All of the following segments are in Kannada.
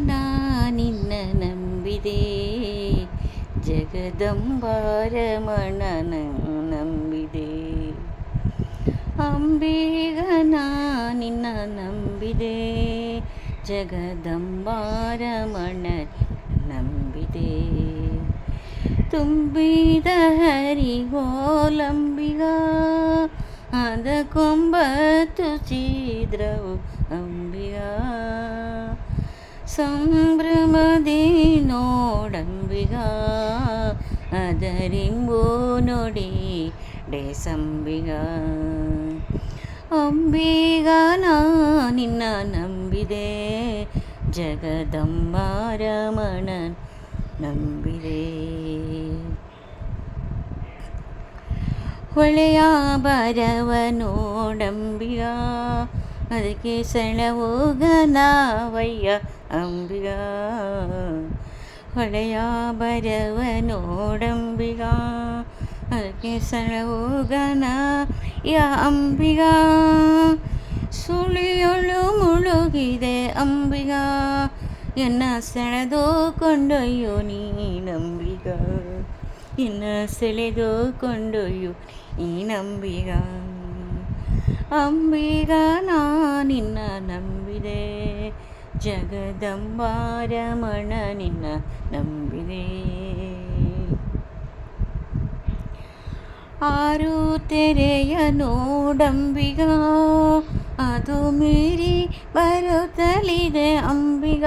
ನಾ ನಿನ್ನ ನಂಬಿದೆ, ಜಗದಂಬಾರಮಣನ ನಂಬಿದೆ. ಅಂಬಿಗ ನಾ ನಿನ್ನ ನಂಬಿದೆ, ಜಗದಂಬಾರಮಣ ನಂಬಿದೆ. ತುಂಬಿದ ಹರಿಗೋಲಂಬಿಗ, ಅದಕ್ಕೊಂಬತ್ತು ಛಿದ್ರವು ಅಂಬಿಗ. ಸಂಭ್ರಮದಿ ನೋಡಂಬಿಗ, ಅದರಿಂಬು ನೋಡಿ ಡೆಸಂಬಿಗ. ಅಂಬಿಗ ನಾ ನಿನ್ನ ನಂಬಿದೆ, ಜಗದಂಬಾರಮಣ ನಂಬಿದೆ. ಹೊಳೆಯ ಬರವ ನೋಡಂಬಿಗ, ಅದಕ್ಕೆ ಸೆಳವೋಗನವಯ್ಯ ಅಂಬಿಗ. ಹೊಳೆಯ ಬರವ ನೋಡಂಬಿಗ, ಅದಕ್ಕೆ ಸೆಳವೋಗನ ಅಂಬಿಗ. ಸುಳಿಯೊಳು ಮುಳುಗಿದೆ ಅಂಬಿಗ, ಎನ್ನ ಸೆಳೆದು ಕೊಂಡೊಯ್ಯು ನೀನಂಬಿಗ. ಎನ್ನ ಸೆಳೆದು ಕೊಂಡೊಯ್ಯು ನೀನಂಬಿಗ. ಅಂಬಿಗ ನಾ ನಿನ್ನ ನಂಬಿದೆ, ಜಗದಂಬಾರಮಣ ನಿನ್ನ ನಂಬಿದೆ. ಆರು ತೆರೆಯ ನೋಡಂಬಿಗ, ಅದು ಮೀರಿ ಬರುತ್ತಲಿದೆ ಅಂಬಿಗ.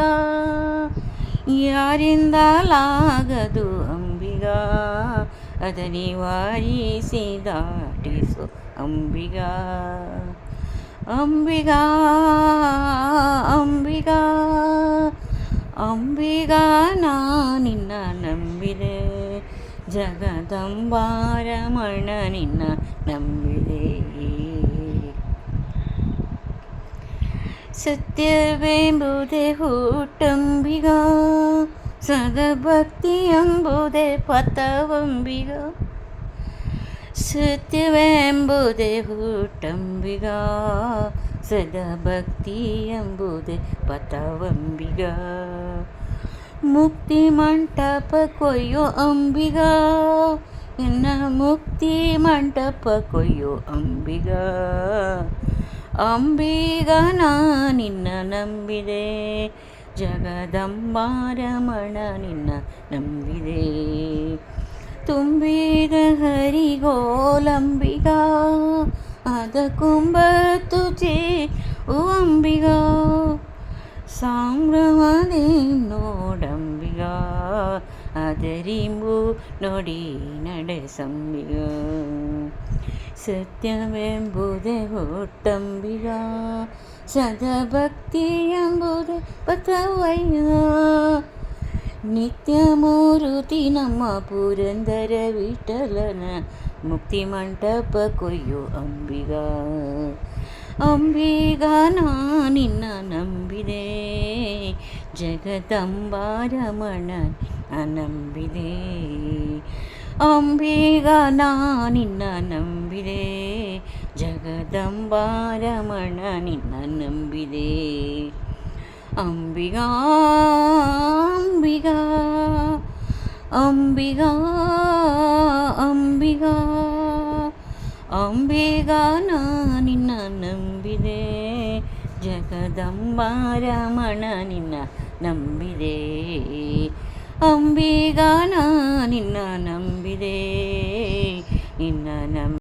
ಯಾರಿಂದಲಾಗದು ಅಂಬಿಗ, ಅದ ನಿವಾರಿಸಿ ದಾಟಿಸು ಅಂಬಿಗ. ಅಂಬಿಗ ಅಂಬಿಗ ಅಂಬಿಗ ನಾ ನಿನ್ನ ನಂಬಿದೆ, ಜಗದಂಬಾರಮಣ ನಿನ್ನ ನಂಬಿದೆ. ಸತ್ಯವೆಂಬುದೇ ಹುಟ್ಟಂಬಿಗ, ಸದಭಕ್ತಿ ಎಂಬುದೇ ಪಥವಂಬಿಗ. ಸತ್ಯವೆಂಬುದೇ ಹುಟ್ಟಂಬಿಗ, ಸದಭಕ್ತಿ ಎಂಬುದೇ ಪಥವಂಬಿಗ. ಮುಕ್ತಿ ಮಂಟಪ ಕೊಯ್ಯೋ ಅಂಬಿಗ, ಎನ್ನ ಮುಕ್ತಿ ಮಂಟಪ ಕೊಯ್ಯೋ ಅಂಬಿಗ. ಅಂಬಿಗ ನಾ ನಿನ್ನ ನಂಬಿದೆ, ಜಗದಂಬಾರಮಣ ನಿನ್ನ ನಂಬಿದೆ. ತುಂಬಿದ ಹರಿಗೋಲಂಬಿಗ, ಅದಕ್ಕೊಂಬತ್ತು ಛಿದ್ರವು ಅಂಬಿಗ. ಸಂಭ್ರಮದಿ ನೋಡಂಬಿಗ, ಅದರಿಂಬು ನೋಡಿ ನಡೆಸಂಬಿಗ. ಸತ್ಯವೆಂಬುದೇ ಹುಟ್ಟಂಬಿಗ, ಸದಭಕ್ತಿ ಎಂಬುದೇ ಪಥವಯ್ಯ. ನಿತ್ಯ ಮೂರುತಿ ನಮ್ಮ ಪುರಂದರ ವಿಠಲನ, ಮುಕ್ತಿ ಮಂಟಪ ಕೊಯ್ಯೋ ಅಂಬಿಗ. ಅಂಬಿಗ ನಾ ನಿನ್ನ ನಂಬಿದೆ, ಜಗದಂಬಾರಮಣ ನಂಬಿದೆ. ಅಂಬಿಗ ನಾ ನಿನ್ನ ನಂಬಿದೆ, ಜಗದಂಬಾರಮಣ ನಿನ್ನ ನಂಬಿದೆ. ಅಂಬಿಗ ಅಂಬಿಗ ಅಂಬಿಗ ಅಂಬಿಗ ಅಂಬಿಗ ನಾ ನಿನ್ನ ನಂಬಿದೆ, ಜಗದಂಬಾರಮಣ ನಿನ್ನ ನಂಬಿದೆ. ಅಂಬಿಗ ನಾ ನಿನ್ನ ನಂಬಿದೆ, ನಿನ್ನ